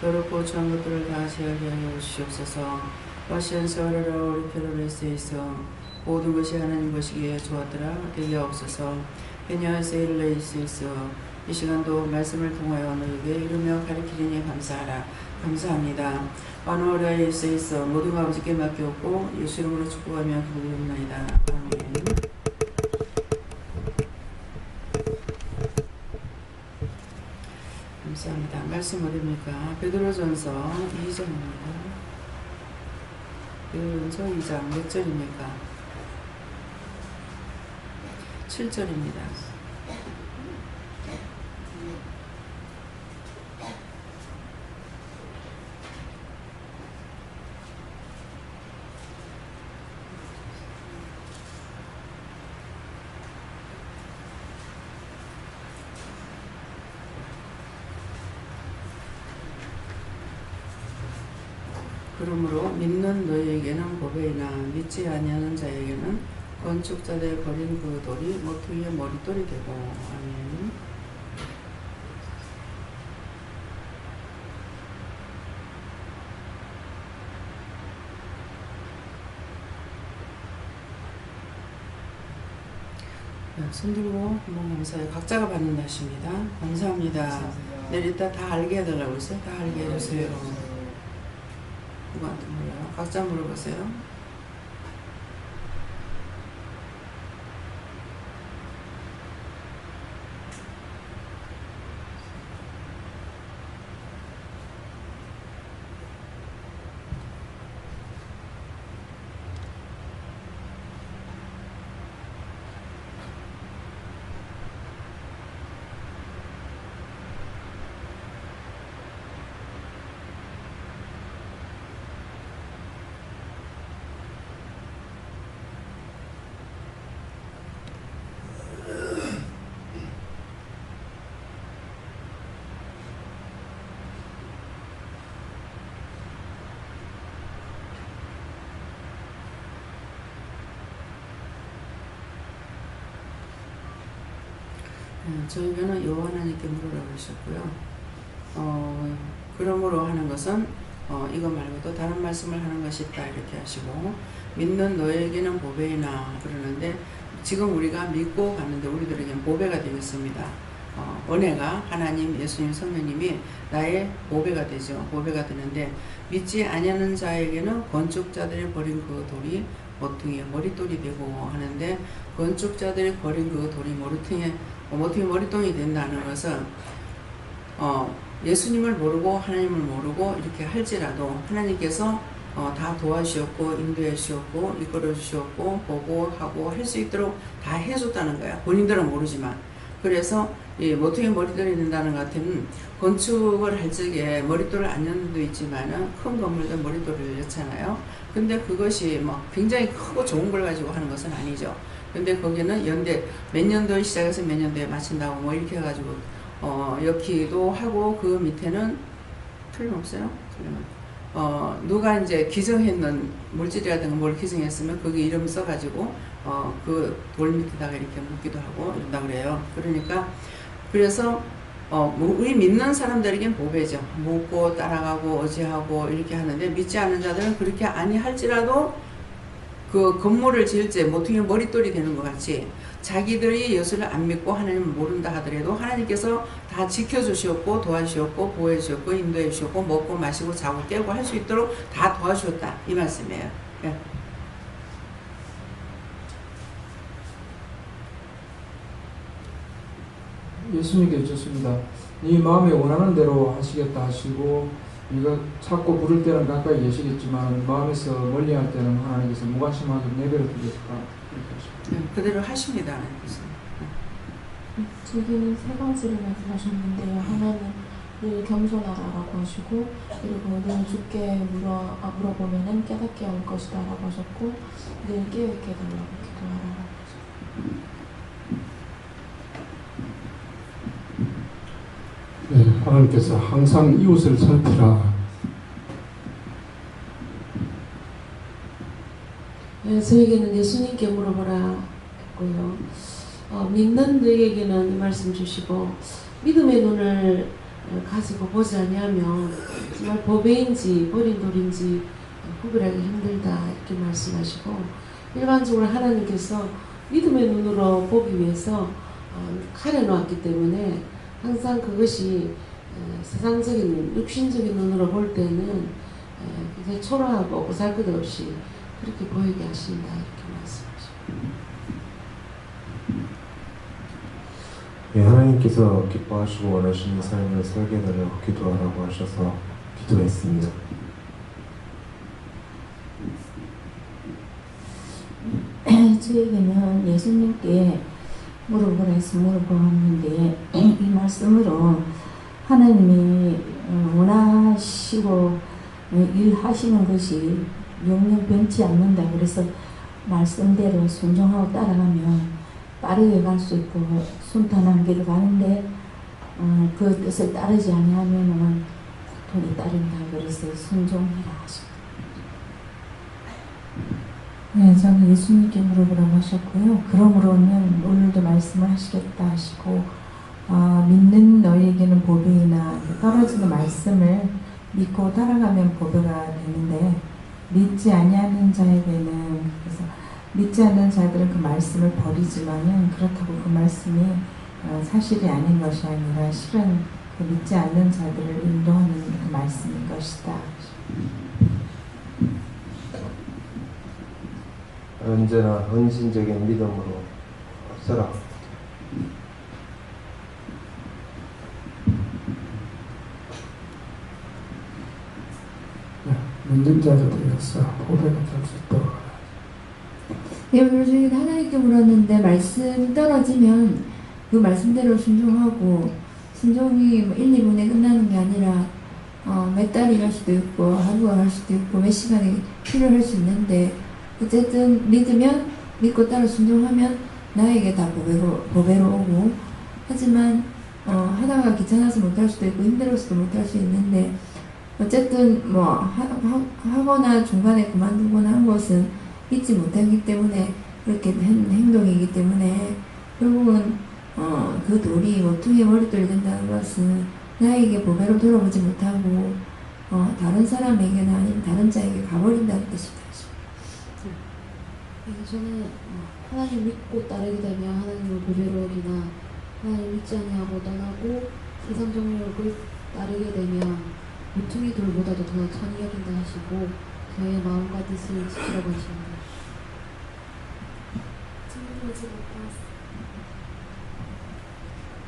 더럽고 추한 것들을 다 제하게 하여 주시옵소서. 과시한 세월하라 우리 표를 에세이서 모든 것이 하나님 것이기에 좋았더라 되게 없어서 베냐하세 일레이스에서 이 시간도 말씀을 통하여 너에게 이루며 가르치리니 감사하라. 감사합니다. 완호하라에 있어 모든 아버지께 맡겼고 예수 이름으로 축복하며 기도드립니다. 아멘. 감사합니다. 말씀 어디입니까? 베드로전서 2장입니다. 베드로전서 2장 몇 절입니까? 7절입니다. 그러므로 믿는 너희에게는 보배이나 믿지 아니하는 자에게는 건축자들의 버린 그 돌이 모퉁이의 머릿돌이 되고. 아멘. 손들고 한번 감사해요. 각자가 받는 날입니다. 감사합니다. 내일 이따 다 알게 해달라고 했어요. 다 알게 해주세요. 누구한테 몰라요? 각자 물어보세요. 저에게는 여호와 하나님께 물으라고 하셨고요. 그러므로 하는 것은 이거 말고도 다른 말씀을 하는 것이 있다 이렇게 하시고, 믿는 너에게는 보배이나 그러는데 지금 우리가 믿고 가는데 우리들에게는 보배가 되겠습니다. 은혜가 하나님, 예수님, 성령님이 나의 보배가 되죠. 보배가 되는데 믿지 아니하는 자에게는 건축자들이 버린 그 돌이 모퉁이의 머릿돌이 되고 하는데, 건축자들이 버린 그 돌이 모퉁이 머릿돌이 된다는 것은 예수님을 모르고 하나님을 모르고 이렇게 할지라도 하나님께서 다 도와주셨고 인도해 주셨고 이끌어 주셨고 보고하고 할 수 있도록 다 해줬다는 거야. 본인들은 모르지만. 그래서 이 모퉁이 머릿돌이 된다는 것 같은, 건축을 할 적에 머릿돌을 안 여는 도 있지만은 큰 건물도 머릿돌을 넣잖아요. 근데 그것이 막 굉장히 크고 좋은 걸 가지고 하는 것은 아니죠. 근데 거기는 연대 몇 년도에 시작해서 몇 년도에 마친다고 뭐 이렇게 해가지고 엮기도 하고, 그 밑에는 틀림없어요. 누가 이제 기증했는 물질이라든가 뭘 기증했으면 거기 이름 써가지고 그 돌 밑에다가 이렇게 묻기도 하고 이런다 그래요. 그러니까 그래서 우리 믿는 사람들에겐 보배죠. 묻고 따라가고 어지하고 이렇게 하는데, 믿지 않는 자들은 그렇게 아니할지라도 그 건물을 지을 때 모퉁이 머릿돌이 되는 것 같이 자기들이 예수를 안 믿고 하나님을 모른다 하더라도 하나님께서 다 지켜주셨고 도와주셨고 보호해주셨고 인도해주셨고 먹고 마시고 자고 깨고 할 수 있도록 다 도와주셨다 이 말씀이에요. 네. 예수님께 여쭙습니다. 네 마음에 원하는 대로 하시겠다 하시고, 네가 찾고 부를 때는 가까이 계시겠지만 마음에서 멀리할 때는 하나님께서 무관심하게 내버려 두겠다 이렇게 하십니다. 네, 그대로 하십니다. 저기는 세 가지를 말씀하셨는데요. 하나는 늘 겸손하라고 하시고, 그리고 늘 주께 물어보면은 깨닫게 할 것이다 라고 하셨고, 늘 깨닫게 해달라고 기도하라고 하셨습니다. 네, 하나님께서 항상 이웃을 살피라. 네, 저에게는 예수님께 물어보라 했고요. 믿는 너에게는 이 말씀 주시고, 믿음의 눈을 가지고 보지 아니하면 정말 법외인지 버린 돌인지 구별하기 힘들다 이렇게 말씀하시고, 일반적으로 하나님께서 믿음의 눈으로 보기 위해서 가려놓았기 때문에 항상 그것이 세상적인 육신적인 눈으로 볼 때는 굉장히 초라하고 보잘것없이 그렇게 보이게 하신다 이렇게 말씀하십니다. 예, 하나님께서 기뻐하시고 원하시는 삶을 살게 달라고 기도하라고 하셔서 기도했습니다. 저에게는 예수님께 물어보라 해서 물어보았는데 이 말씀으로 하나님이 원하시고 일하시는 것이 영영 변치 않는다. 그래서 말씀대로 순종하고 따라가면 빠르게 갈 수 있고 순탄한 길을 가는데 그 뜻을 따르지 아니하면은 고통이 따른다. 그래서 순종해라 하십니다. 네, 저는 예수님께 물어보라고 하셨고요. 그러므로는 오늘도 말씀을 하시겠다 하시고 믿는 너희에게는 보배이나 떨어지는 말씀을 믿고 따라가면 보배가 되는데 믿지 아니하는 자에게는, 그래서 믿지 않는 자들은 그 말씀을 버리지만은 그렇다고 그 말씀이 사실이 아닌 것이 아니라 실은 그 믿지 않는 자들을 인도하는 그 말씀인 것이다. 언제나 헌신적인 믿음으로 서라. 믿는 자들 되어서 보배가 될 수 있도록. 네, 오늘 저희가 하나님께 물었는데 말씀이 떨어지면 그 말씀대로 순종하고, 순종이 1, 2분에 끝나는 게 아니라 몇 달이 갈 수도 있고 하루가 갈 수도 있고 몇 시간이 필요할 수 있는데, 어쨌든 믿으면 믿고 따라 순종하면 나에게 다 보배로 오고, 하지만 하다가 귀찮아서 못할 수도 있고 힘들어서도 못할 수 있는데, 어쨌든 뭐 하거나 중간에 그만두거나 한 것은 잊지 못하기 때문에 그렇게 한 행동이기 때문에 결국은 그 돌이 모퉁이에 머릿돌이 된다는 것은 나에게 보배로 돌아오지 못하고 다른 사람에게나 아니면 다른 자에게 가버린다는 뜻이다. 그래서 저는 하나님 믿고 따르게 되면 하나님을 보배로 오기나, 하나님 믿지 아니하고 떠나고 세상 정욕을 따르게 되면 모퉁이 돌보다도 더 천히 여긴다 하시고 저의 마음과 뜻을 지키라고 하십니다.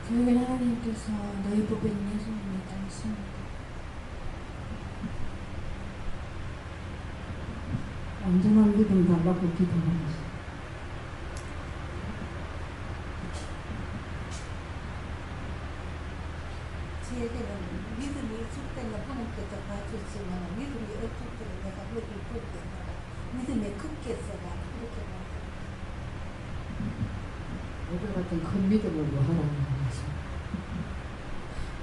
저에게 하나님께서 너희 보배는 예수님을 따르십니다. 완전한 믿음 달라고 기도합니다. 저에게는 믿음이 있을 때는 하나님께서 봐주시면 믿음이 없을 때는 내가 거기 있거든. 믿음의 굳겠어가 그렇게 말해요. 오늘 같은 큰 믿음을 뭐 하라는 거죠.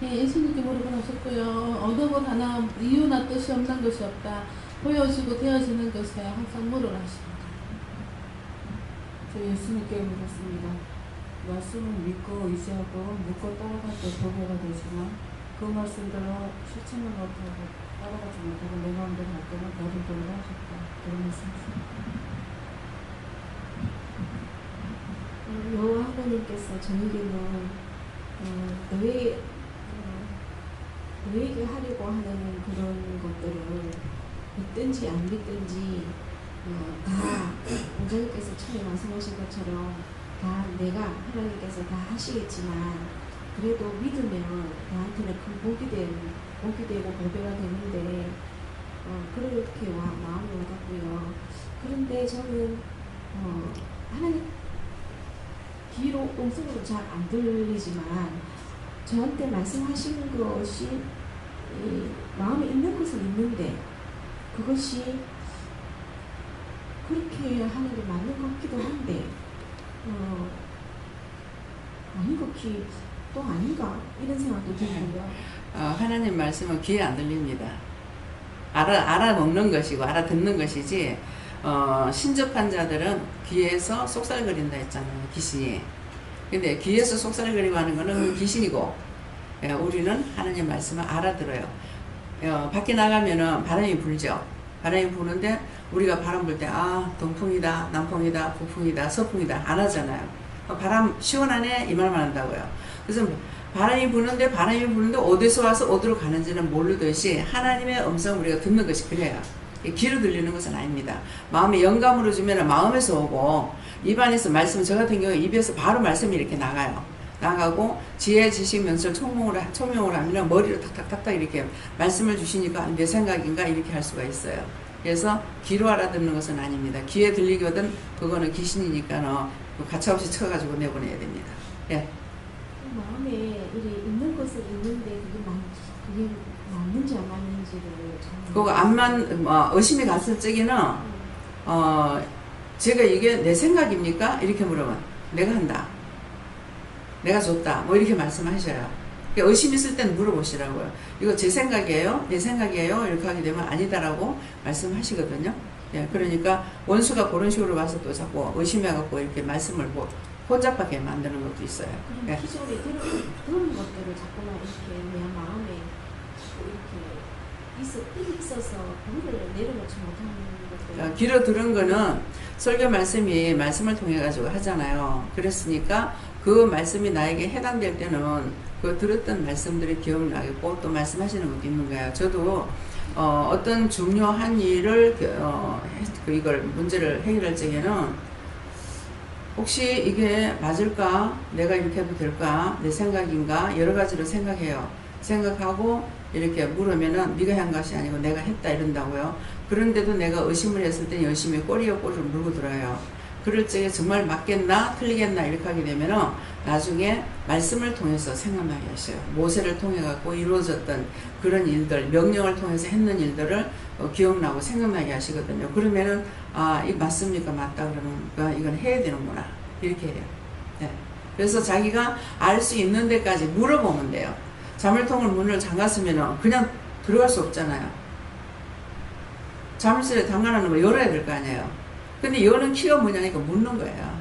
예, 예수님께 물어보셨고요. 어느 것 하나 이유나 뜻이 없는 것이 없다. 보여지고 되어지는 것에 항상 물으라 하십니다. 저 예수님께 물었습니다. 말씀을 믿고 의지하고 묻고 따라갈 때 보배가 되지만 그 말씀대로 실천을 못하고 따라가지 못하고 내 마음대로 할 때는 모든 돌을 하셨다. 그런 말씀이십니다. 여호와 하나님께서 저에게는 너에게 하려고 하는 그런 것들을 믿든지 안 믿든지 다 공자님께서 처음에 말씀하신 것처럼 다 내가 하나님께서 다 하시겠지만 그래도 믿으면 나한테는 큰 복이 되고 보배가 되는데 그렇게 마음이 와닿고요. 그런데 저는 하나님 귀로 음성으로 잘 안 들리지만 저한테 말씀하시는 것이 마음에 있는 것은 있는데 그것이 그렇게 하는 게 맞는 것 같기도 한데 아닌 것이 또 아닌가 이런 생각도 들고요. 하나님 말씀은 귀에 안 들립니다. 알아먹는 것이고 알아듣는 것이지 신접한 자들은 귀에서 속살거린다 했잖아요. 귀신이. 근데 귀에서 속살거리고 하는 거는 귀신이고 우리는 하나님 말씀을 알아들어요. 밖에 나가면은 바람이 불죠. 바람이 부는데 우리가 바람 불 때 동풍이다, 남풍이다, 북풍이다, 서풍이다 안 하잖아요. 바람 시원하네 이 말만 한다고요. 그래서 바람이 부는데 어디서 와서 어디로 가는지는 모르듯이 하나님의 음성을 우리가 듣는 것이 그래요. 귀로 들리는 것은 아닙니다. 마음에 영감으로 주면 마음에서 오고, 입안에서 말씀, 저 같은 경우에 입에서 바로 말씀이 이렇게 나가고 지혜, 지식, 명철, 총명을 하면 머리로 탁탁탁탁 이렇게 말씀을 주시니까 내 생각인가 이렇게 할 수가 있어요. 그래서 귀로 알아듣는 것은 아닙니다. 귀에 들리거든 그거는 귀신이니까 가차없이 쳐가지고 내보내야 됩니다. 예. 마음에 있는 것은 있는데 그게 맞는지 안 맞는지를 그거 의심이 갔을 적에는 제가 이게 내 생각입니까? 이렇게 물으면 내가 한다, 내가 줬다, 뭐 이렇게 말씀하셔요. 의심 있을 때는 물어보시라고요. 이거 제 생각이에요? 내 생각이에요? 이렇게 하게 되면 아니다라고 말씀하시거든요. 예, 그러니까 원수가 그런 식으로 와서 또 자꾸 의심해갖고 이렇게 말씀을 혼잡하게 만드는 것도 있어요. 그럼 기존에 들은 것들을 자꾸만 이렇게 내 마음에 이렇게 있어서 그거를 내려놓지 못하는 것들. 귀로 들은 거는 설교 말씀을 통해 가지고 하잖아요. 그랬으니까 그 말씀이 나에게 해당될 때는 그 들었던 말씀들이 기억나겠고 또 말씀하시는 것도 있는 거예요. 저도 어떤 중요한 일을 이걸 문제를 해결할 적에는 혹시 이게 맞을까? 내가 이렇게 해도 될까? 내 생각인가? 여러 가지로 생각해요. 생각하고 이렇게 물으면은 네가 한 것이 아니고 내가 했다 이런다고요. 그런데도 내가 의심을 했을 때 열심히 꼬리에 꼬리를 물고 들어요. 그럴 적에 정말 맞겠나 틀리겠나 이렇게 하게 되면은 나중에 말씀을 통해서 생각나게 하셔요. 모세를 통해 갖고 이루어졌던 그런 일들, 명령을 통해서 했는 일들을 기억나고 생각나게 하시거든요. 그러면은 이거 맞습니까? 맞다 그러면 이건 해야 되는구나 이렇게 해요. 네. 그래서 자기가 알 수 있는 데까지 물어보면 돼요. 자물통을 문을 잠갔으면 그냥 들어갈 수 없잖아요. 자물쇠를 잠가놓는 거 열어야 될 거 아니에요. 근데 여는 키가 뭐냐니까 묻는 거예요.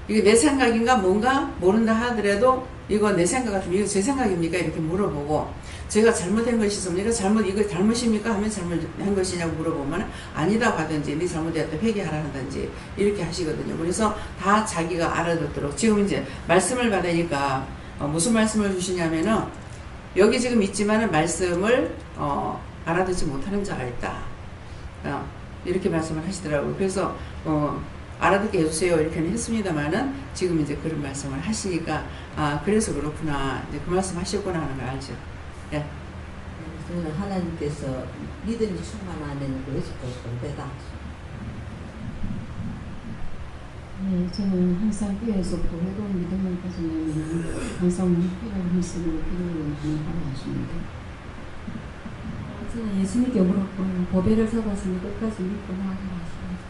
이게 내 생각인가 뭔가 모른다 하더라도 이거 내 생각 같으면 이거 제 생각입니까? 이렇게 물어보고 제가 잘못한 것이 있습니까? 이거 잘못입니까? 하면 잘못한 것이냐고 물어보면 아니다고 하든지 네 잘못했다 회개하라 하든지 이렇게 하시거든요. 그래서 다 자기가 알아듣도록 지금 이제 말씀을 받으니까 무슨 말씀을 주시냐면은 여기 지금 있지만은 말씀을 알아듣지 못하는 자가 있다. 이렇게 말씀을 하시더라고요. 그래서 알아듣게 해주세요 이렇게는 했습니다만은 지금 이제 그런 말씀을 하시니까 그래서 그렇구나 이제 그 말씀 하셨구나 하는 걸 알죠. 예. 저는 하나님께서 믿음이 충만하는 것이 권배다. 네, 저는 항상 교회에서 보혜로 믿음을 가지면 항상 필요한 힘쓰고 필요한 하라 하십니다. 저는 예수님께 물었고 보배를 잡았으니 끝까지 믿고 나아가라 하십니다.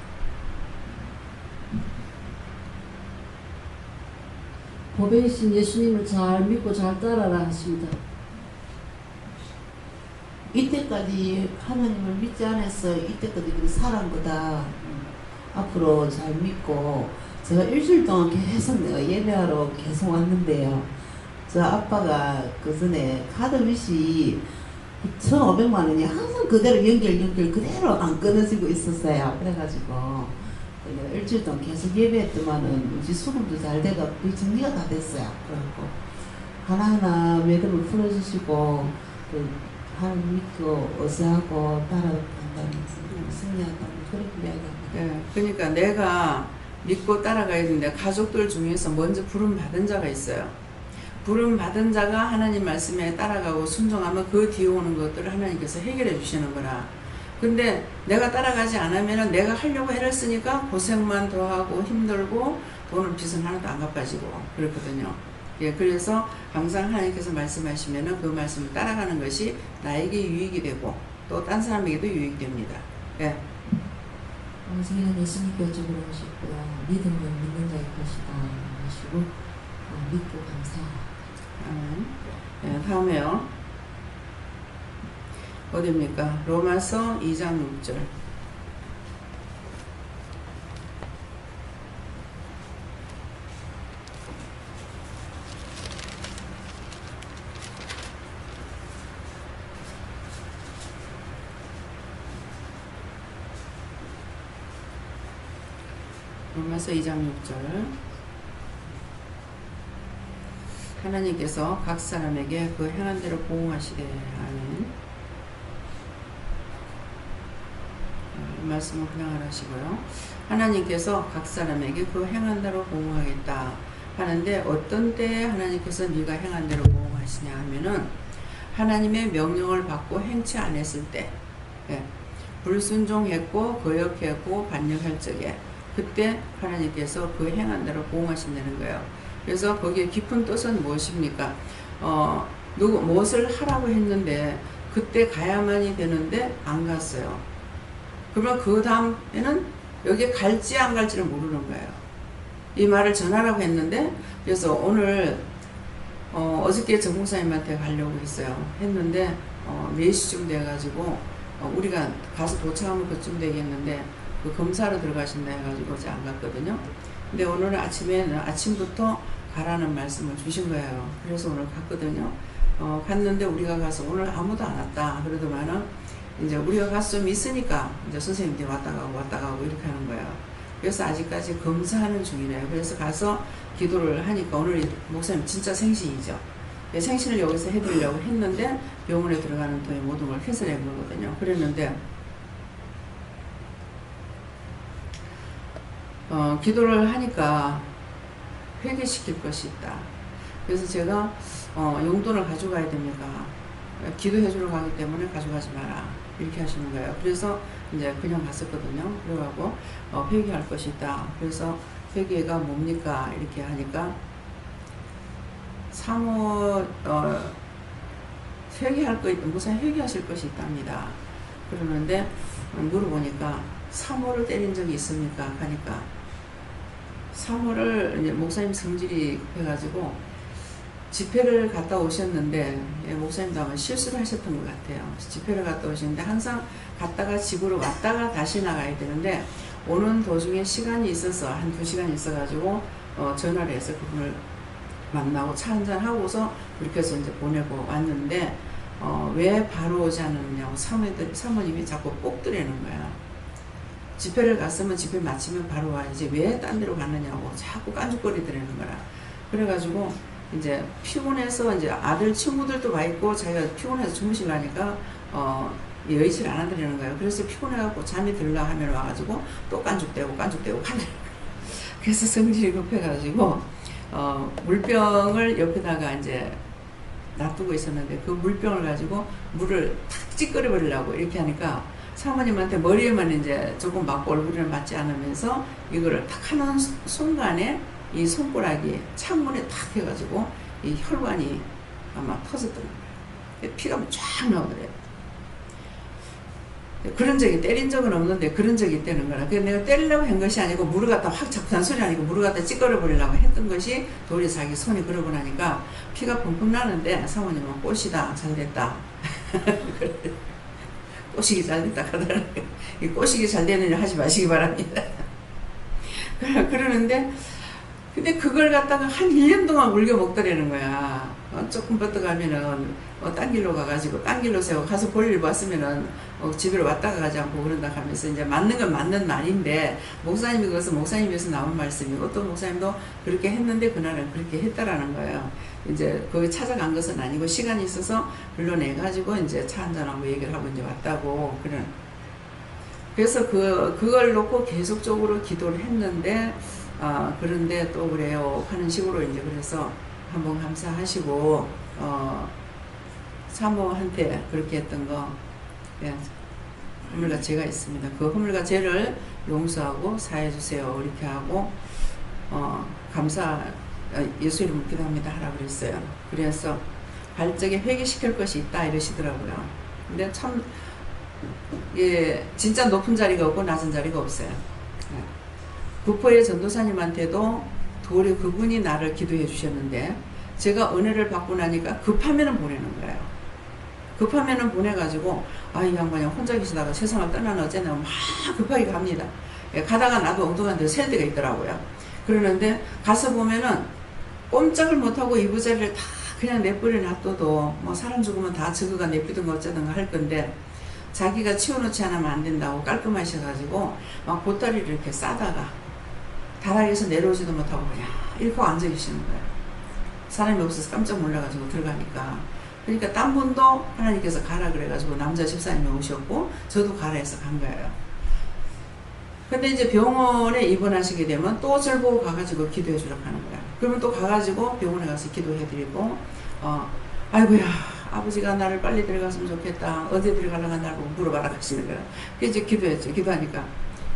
보배이신 예수님을 잘 믿고 잘 따라라 하십니다. 이때까지 하나님을 믿지 않았어. 이때까지 그 사람보다 앞으로 잘 믿고 제가 일주일 동안 계속 내가 예배하러 계속 왔는데요. 저 아빠가 그 전에 카드 빚이 1,500만 원이 항상 그대로 연결 그대로 안 끊어지고 있었어요. 그래가지고 내가 일주일 동안 계속 예배했더만은 우리 수금도 잘 돼가 거의 정리가 다 됐어요. 그래갖고 하나하나 믿음을 풀어주시고 하나님 믿고 어서하고 따라간다는 승리한다는 그런 이야기합니다. 네, 그러니까 내가 믿고 따라가야 되는데 가족들 중에서 먼저 부름 받은 자가 있어요. 부름 받은 자가 하나님 말씀에 따라가고 순종하면 그 뒤에 오는 것들을 하나님께서 해결해 주시는 거라. 근데 내가 따라가지 않으면 내가 하려고 애를 쓰니까 고생만 더 하고 힘들고 돈은 빚은 하나도 안 갚아지고 그렇거든요. 예, 그래서 항상 하나님께서 말씀하시면 그 말씀을 따라가는 것이 나에게 유익이 되고 또 딴 사람에게도 유익이 됩니다. 예. 저희는 예수님께 여쭤보고 싶고요. 믿음은 믿는 자의 것이다 하시고 믿고 감사하라. 예, 다음에요. 어디입니까? 로마서 2장 6절. 로마서 2장 6절. 하나님께서 각 사람에게 그 행한 대로 보응하시되. 아멘. 이 말씀을 그냥 하시고요. 하나님께서 각 사람에게 그 행한 대로 보응하겠다 하는데, 어떤 때에 하나님께서 네가 행한 대로 보응하시냐 하면은 하나님의 명령을 받고 행치 않았을 때, 예, 불순종했고 거역했고 반역할 적에, 그때 하나님께서 그 행한 대로 보응하신다는 거예요. 그래서 거기에 깊은 뜻은 무엇입니까? 무엇을 하라고 했는데 그때 가야만이 되는데 안 갔어요. 그러면 그 다음에는 여기에 갈지 안 갈지를 모르는 거예요. 이 말을 전하라고 했는데, 그래서 오늘 어저께 정목사님한테 가려고 했는데 4시쯤 돼가지고 우리가 가서 도착하면 그쯤 되겠는데 그 검사로 들어가신다 해가지고 어제 안 갔거든요. 근데 오늘 아침에는 아침부터 가라는 말씀을 주신 거예요. 그래서 오늘 갔거든요. 갔는데 우리가 가서 오늘 아무도 안 왔다 그러더만은, 이제 우리가 가서 좀 있으니까 이제 선생님들이 왔다 가고 이렇게 하는 거예요. 그래서 아직까지 검사하는 중이래요. 그래서 가서 기도를 하니까, 오늘 목사님 진짜 생신이죠. 생신을 여기서 해드리려고 했는데 병원에 들어가는 동안 모든 걸 캔슬해 거거든요. 그랬는데 기도를 하니까 회개시킬 것이 있다. 그래서 제가 용돈을 가져가야 됩니까? 기도해 주러 가기 때문에 가져가지 마라, 이렇게 하시는 거예요. 그래서 이제 그냥 갔었거든요. 그래가지고 회개할 것이 있다. 그래서 회개가 뭡니까? 이렇게 하니까 무슨 회개하실 것이 있답니다. 그러는데 물어보니까 사모를 때린 적이 있습니까? 하니까 사모를, 이제 목사님 성질이 급해가지고 집회를 갔다 오셨는데, 목사님도 아마 실수를 하셨던 것 같아요. 집회를 갔다 오셨는데 항상 갔다가 집으로 왔다가 다시 나가야 되는데, 오는 도중에 시간이 있어서 한 2시간 있어가지고 전화를 해서 그분을 만나고 차 한잔 하고서 그렇게 해서 이제 보내고 왔는데, 왜 바로 오지 않았느냐고 사모님이 자꾸 꼭 들이는 거야. 집회를 갔으면 집회 마치면 바로 와야지 왜 딴 데로 갔느냐고 자꾸 깐죽거리더라는 거라. 그래가지고 이제 피곤해서, 이제 아들 친구들도 와 있고 자기가 피곤해서 주무시려니까 여의치를 안 하더라는 거예요. 그래서 피곤해갖고 잠이 들라 하면 와가지고 또 깐죽대고 그래서 성질이 급해가지고 물병을 옆에다가 이제 놔두고 있었는데, 그 물병을 가지고 물을 탁 찌꺼려 버리려고 이렇게 하니까 사모님한테 머리에만 이제 조금 맞고 얼굴을 맞지 않으면서 이거를 탁 하는 순간에 이 손가락이 창문에 탁 해가지고 이 혈관이 아마 터졌던 거예요. 피가 쫙 나오더래요. 그런 적이, 때린 적은 없는데 그런 적이 있다는 거라. 그래서 내가 때리려고 한 것이 아니고 물을 갖다 확 자꾸 잔소리 아니고 물을 갖다 찌꺼려 버리려고 했던 것이 도리 자기 손이 그러고 나니까 피가 펑펑 나는데, 사모님은 꽃이다, 잘됐다. 꼬시기 잘됐다 하더라고요. 이 꼬시기 잘 되는 일 하지 마시기 바랍니다. 그러는데, 근데 그걸 갖다가 한 1년 동안 울겨 먹더라는 거야. 조금 버텨가면은 딴 길로 가가지고 딴 길로 세워 가서 볼일 봤으면은 집으로 왔다가 가지 않고 그런다 하면서, 이제 맞는 건 맞는 말인데, 목사님이 그래서 목사님에서 나온 말씀이고 또 목사님도 그렇게 했는데 그날은 그렇게 했다라는 거예요. 이제 거기 찾아간 것은 아니고 시간이 있어서 불러내가지고 이제 차 한잔하고 얘기를 하고 이제 왔다고. 그래서 그걸 놓고 계속적으로 기도를 했는데, 그런데 또 그래요 하는 식으로 이제, 그래서 한번 감사하시고 사모한테 그렇게 했던 거, 예, 허물과 죄가 있습니다. 그 허물과 죄를 용서하고 사해 주세요, 이렇게 하고 예수 이름으로 기도합니다 하라고 그랬어요. 그래서 발적에 회개시킬 것이 있다 이러시더라고요. 근데 참, 예, 진짜 높은 자리가 없고 낮은 자리가 없어요. 예. 구포의 전도사님한테도 도리 그분이 나를 기도해 주셨는데, 제가 은혜를 받고 나니까 급하면은 보내는 거예요. 급하면은 보내가지고, 이 양반이 혼자 계시다가 세상을 떠나는 어제는 막 급하게 갑니다. 예, 가다가 나도 엉뚱한 데 셀 때가 있더라고요. 그러는데 가서 보면은 꼼짝을 못하고 이부자리를 다 그냥 내버려 놔둬도 뭐 사람 죽으면 다 저거가 내비든가 어쩌든가 할 건데, 자기가 치워놓지 않으면 안 된다고 깔끔하셔가지고 막 보따리를 이렇게 싸다가 다락에서 내려오지도 못하고 그냥 이렇게 앉아 계시는 거예요. 사람이 없어서 깜짝 놀라가지고 들어가니까. 그러니까 딴 분도 하나님께서 가라 그래가지고 남자 집사님이 오셨고 저도 가라 해서 간 거예요. 근데 이제 병원에 입원하시게 되면 또 절 보고 가가지고 기도해 주라고 하는 거야. 그러면 또 가가지고 병원에 가서 기도해 드리고 아이고야 아버지가 나를 빨리 들어갔으면 좋겠다. 어디 들어가려면 나를 물어봐라 하시는 거야. 그래서 이제 기도했죠. 기도하니까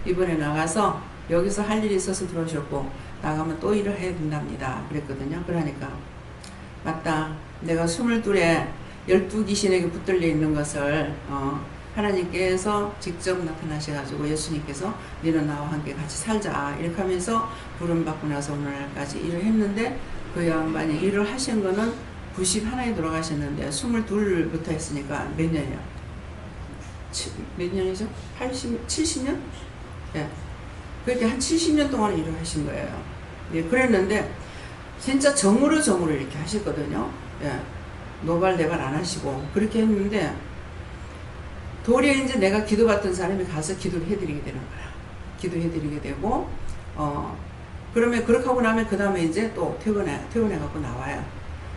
이번에 나가서 여기서 할 일이 있어서 들어오셨고 나가면 또 일을 해야 된답니다. 그랬거든요. 그러니까 맞다. 내가 22에 12귀신에게 붙들려 있는 것을 하나님께서 직접 나타나셔가지고 예수님께서 너는 나와 함께 같이 살자 이렇게 하면서 부름받고 나서 오늘날까지 일을 했는데 그 양반이 일을 하신 거는 91에 돌아가셨는데 22부터 했으니까 몇 년이요? 몇 년이죠? 70년? 예. 그렇게 한 70년 동안 일을 하신 거예요. 예, 그랬는데 진짜 정으로 이렇게 하셨거든요. 예. 노발대발 안 하시고 그렇게 했는데 도리어 이제 내가 기도받던 사람이 가서 기도를 해드리게 되는 거야. 기도해드리게 되고 그러면 그렇게 하고 나면 그 다음에 이제 또 퇴원해갖고 나와요.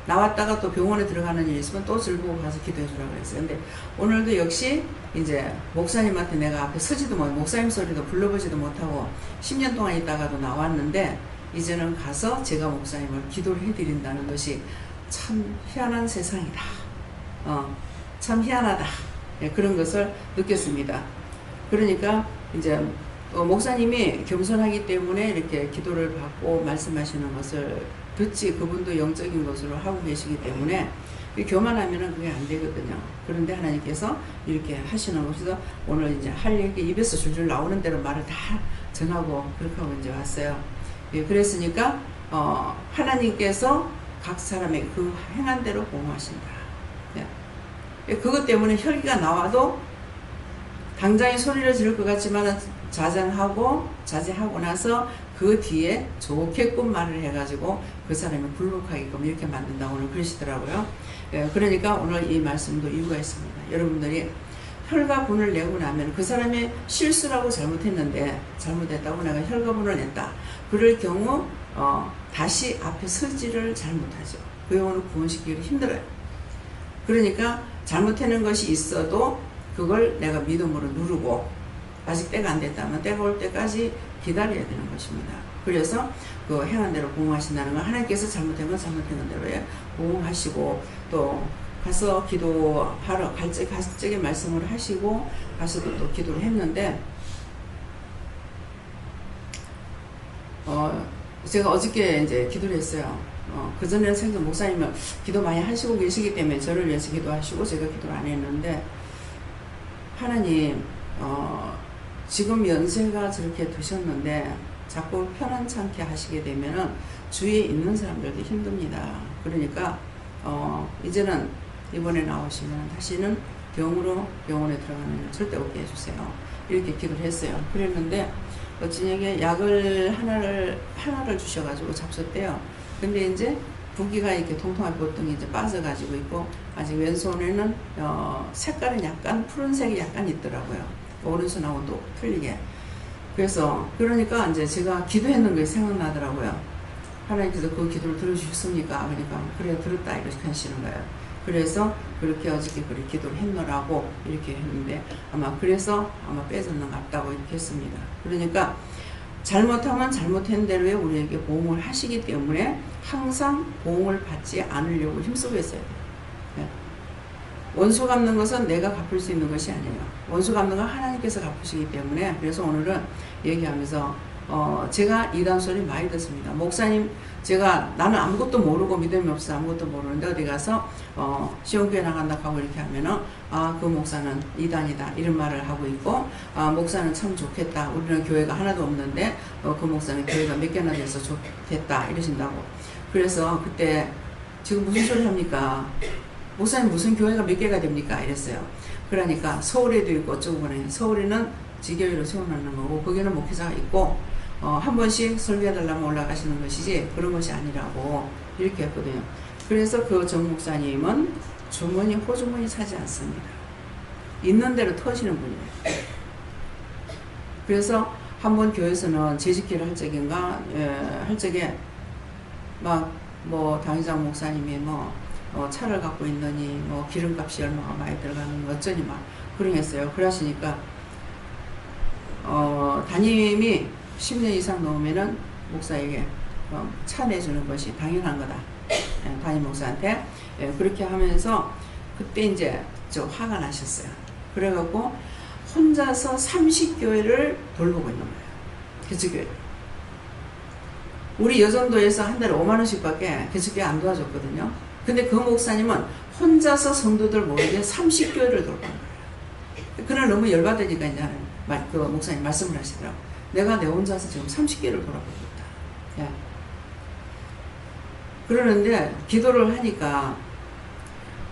나왔다가 또 병원에 들어가는 일이 있으면 또 즐거워 가서 기도해 주라고 했어요. 근데 오늘도 역시 이제 목사님한테 내가 앞에 서지도 못, 목사님 소리도 불러보지도 못하고 10년 동안 있다가도 나왔는데 이제는 가서 제가 목사님을 기도를 해드린다는 것이 참 희한한 세상이다. 참 희한하다. 네, 그런 것을 느꼈습니다. 그러니까 이제 목사님이 겸손하기 때문에 이렇게 기도를 받고 말씀하시는 것을 듣지 그분도 영적인 것으로 하고 계시기 때문에 교만하면은 그게 안 되거든요. 그런데 하나님께서 이렇게 하시는 것에서 오늘 이제 할 얘기 입에서 줄줄 나오는 대로 말을 다 전하고 그렇게 하고 이제 왔어요. 예, 그랬으니까 하나님께서 각 사람의 그 행한 대로 보호하신다. 예. 그것 때문에 혈기가 나와도 당장에 소리를 지를 것 같지만 자제하고 나서 그 뒤에 좋게끔 말을 해가지고 그 사람이 굴복하게끔 이렇게 만든다고 오늘 그러시더라고요. 예, 그러니까 오늘 이 말씀도 이유가 있습니다. 여러분들이 혈가분을 내고 나면 그 사람이 실수라고 잘못했다고 내가 혈가분을 냈다. 그럴 경우 다시 앞에 서지를 잘못하죠. 그 경우는 구원시키기 힘들어요. 그러니까 잘못하는 것이 있어도 그걸 내가 믿음으로 누르고 아직 때가 안 됐다면 때가 올 때까지 기다려야 되는 것입니다. 그래서 그 행한 대로 보응하신다는 건 하나님께서 잘못한 건 잘못한 대로 보응하시고 또 가서 기도하러 갈 적에 말씀을 하시고 가서도 또 기도를 했는데 제가 어저께 이제 기도를 했어요. 그전에는 생각 목사님은 기도 많이 하시고 계시기 때문에 저를 위해서 기도하시고 제가 기도를 안 했는데 하나님 지금 연세가 저렇게 드셨는데 자꾸 편안찮게 하시게 되면은 주위에 있는 사람들도 힘듭니다. 그러니까 이제는 이번에 나오시면 다시는 병으로 병원에 들어가는 일 절대 없게 해주세요. 이렇게 기도를 했어요. 그랬는데 저녁에 약을 하나를 주셔가지고 잡섰대요. 근데 이제 부기가 이렇게 통통하게 보통이 이제 빠져가지고 있고 아직 왼손에는 색깔은 약간 푸른색이 약간 있더라고요. 오른손하고 또 틀리게. 그래서 그러니까 이제 제가 기도했는 게 생각나더라고요. 하나님께서 그 기도를 들어주셨습니까? 그러니까 그래 들었다 이렇게 하시는 거예요. 그래서 그렇게 어저께 그렇게 기도를 했노라고 이렇게 했는데 그래서 빼졌는 것 같다고 이렇게 했습니다. 그러니까 잘못하면 잘못한 대로에 우리에게 보응을 하시기 때문에 항상 보응을 받지 않으려고 힘쓰고 있어야 돼요. 네. 원수 갚는 것은 내가 갚을 수 있는 것이 아니에요. 원수 갚는 건 하나님께서 갚으시기 때문에 그래서 오늘은 얘기하면서 제가 이단 소리 많이 듣습니다. 목사님 나는 아무것도 모르고 믿음이 없어 아무것도 모르는데 어디 가서 시험교회 나간다 하고 이렇게 하면은 그 목사는 이단이다 이런 말을 하고 있고 목사는 참 좋겠다 우리는 교회가 하나도 없는데 그 목사는 교회가 몇 개나 돼서 좋겠다 이러신다고. 그래서 그때 지금 무슨 소리 합니까? 목사님 무슨 교회가 몇 개가 됩니까? 이랬어요. 그러니까 서울에도 있고 어쩌고 보니 서울에는 지교회로 세워놓는 거고 거기는 목회자가 있고 한 번씩 설교해달라면 올라가시는 것이지 그런 것이 아니라고 이렇게 했거든요. 그래서 그 정 목사님은 주머니 호주머니 사지 않습니다. 있는 대로 터시는 분이에요. 그래서 한번 교회에서는 재직기를 할 적인가 할 적에 막 뭐 당회장 목사님이 뭐 차를 갖고 있느니 뭐 기름값이 얼마가 많이 들어가는 거 어쩌니 막 그러겠어요. 그러시니까 담임이 10년 이상 넘으면은 목사에게 차 내주는 것이 당연한 거다. 담임 목사한테 그렇게 하면서 그때 이제 저 화가 나셨어요. 그래갖고 혼자서 30교회를 돌보고 있는 거예요. 개척교회. 우리 여전도에서 한 달에 5만 원씩밖에 개척교회 안 도와줬거든요. 근데 그 목사님은 혼자서 성도들 모르게 30교회를 돌보는 거예요. 그날 너무 열받으니까 이제 그 목사님 말씀을 하시더라고. 내가 내 혼자서 지금 30교회를 돌아보고 있다. 예. 그러는데 기도를 하니까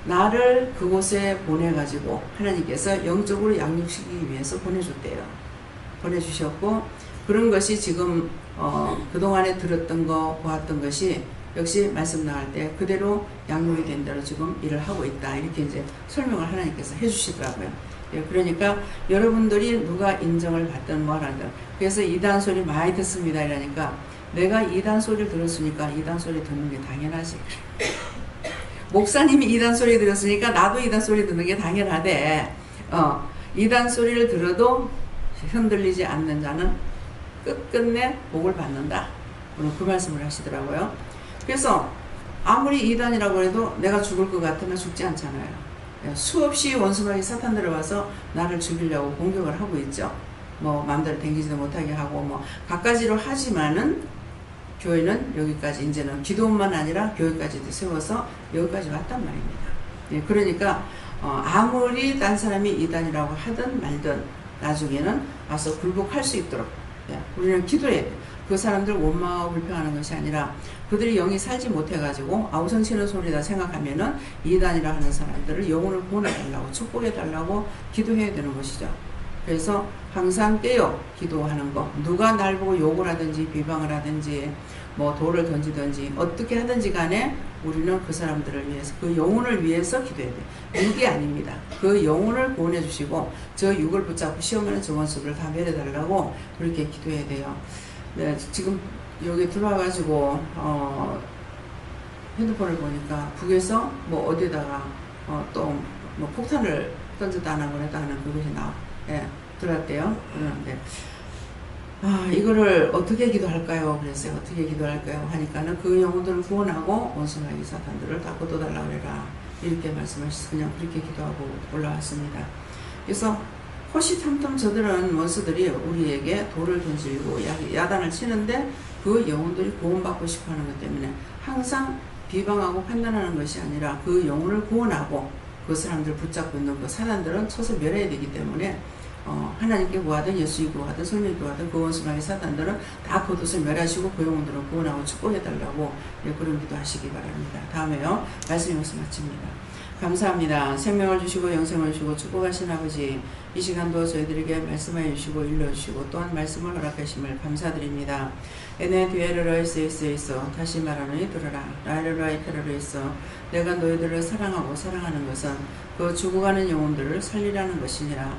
나를 그곳에 보내가지고 하나님께서 영적으로 양육시키기 위해서 보내줬대요. 보내주셨고 그런 것이 지금 그동안에 들었던 거 보았던 것이 역시 말씀 나갈 때 그대로 양육이 된 대로 지금 일을 하고 있다. 이렇게 이제 설명을 하나님께서 해주시더라고요. 예, 그러니까 여러분들이 누가 인정을 받든 뭐라든 그래서 이단 소리 많이 듣습니다. 이러니까 내가 이단 소리를 들었으니까 이단 소리 듣는 게 당연하지. 목사님이 이단 소리 들었으니까 나도 이단 소리 듣는 게 당연하대. 이단 소리를 들어도 흔들리지 않는 자는 끝끝내 복을 받는다. 오늘 그 말씀을 하시더라고요. 그래서 아무리 이단이라고 해도 내가 죽을 것 같으면 죽지 않잖아요. 수없이 원수마귀 사탄 들어와서 나를 죽이려고 공격을 하고 있죠. 뭐 마음대로 댕기지도 못하게 하고 뭐 갖가지로 하지만은 교회는 여기까지 이제는 기도만 아니라 교회까지도 세워서 여기까지 왔단 말입니다. 예, 그러니까 아무리 딴 사람이 이단이라고 하든 말든 나중에는 와서 굴복할 수 있도록 우리는 기도해야 돼. 그 사람들 원망하고 불평하는 것이 아니라 그들이 영이 살지 못해가지고 아우성 치는 소리다 생각하면은 이단이라 하는 사람들을 영혼을 구원해달라고 축복해달라고 기도해야 되는 것이죠. 그래서 항상 깨어 기도하는 거. 누가 날 보고 욕을 하든지 비방을 하든지 뭐 돌을 던지든지 어떻게 하든지 간에 우리는 그 사람들을 위해서 그 영혼을 위해서 기도해야 돼. 육이 아닙니다. 그 영혼을 구원해 주시고 저 육을 붙잡고 시험하는 저 원수를 다 내려달라고 그렇게 기도해야 돼요. 네, 지금 여기 들어와가지고 핸드폰을 보니까 북에서 뭐 어디다가 또 뭐 폭탄을 던졌다 안 하고 했다 하는 그것이 들어왔대요. 그러는데 이거를 어떻게 기도할까요? 그랬어요. 어떻게 기도할까요? 하니까는 그 영혼들을 구원하고 원수마귀 사탄들을 다 걷어달라고 그래라. 이렇게 말씀하셔서 그냥 그렇게 기도하고 올라왔습니다. 그래서 호시탐탐 저들은 원수들이 우리에게 돌을 던지고 야단을 치는데 그 영혼들이 구원받고 싶어하는 것 때문에 항상 비방하고 판단하는 것이 아니라 그 영혼을 구원하고 그 사람들 붙잡고 있는 그 사단들은 쳐서 멸해야 되기 때문에 하나님께 구하든 예수님 구하든 성령이 구하든 그 원수마귀 사단들은 다 걷어서 멸하시고 그 영혼들은 구원하고 축복해달라고 그런 기도하시기 바랍니다. 다음에요. 말씀 여기서 마칩니다. 감사합니다. 생명을 주시고 영생을 주시고 축복하신 아버지 이 시간도 저희들에게 말씀하여 주시고 일러주시고 또한 말씀을 허락하심을 감사드립니다. 에네 디에르라이스에서 다시 말하노니 들으라. 라이르라이케르에서 내가 너희들을 사랑하고 사랑하는 것은 그 죽어가는 영혼들을 살리라는 것이니라.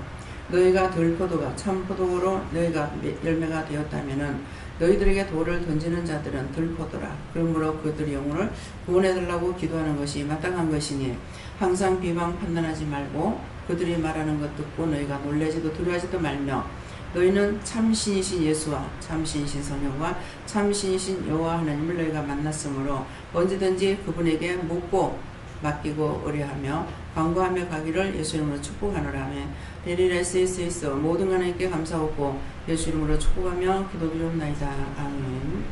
너희가 들포도가 참 포도로 너희가 열매가 되었다면은 너희들에게 돌을 던지는 자들은 들포도라. 그러므로 그들의 영혼을 구원해달라고 기도하는 것이 마땅한 것이니 항상 비방 판단하지 말고 그들이 말하는 것 듣고 너희가 놀라지도 두려워하지도 말며 너희는 참신이신 예수와 참신이신 성령과 참신이신 여호와 하나님을 너희가 만났으므로 언제든지 그분에게 묻고 맡기고 의뢰하며 간구하며 가기를 예수 이름으로 축복하노라. 아멘. 데리레스에서 모든 하나님께 감사하고 예수 이름으로 축복하며 기도드리옵나이다. 아멘.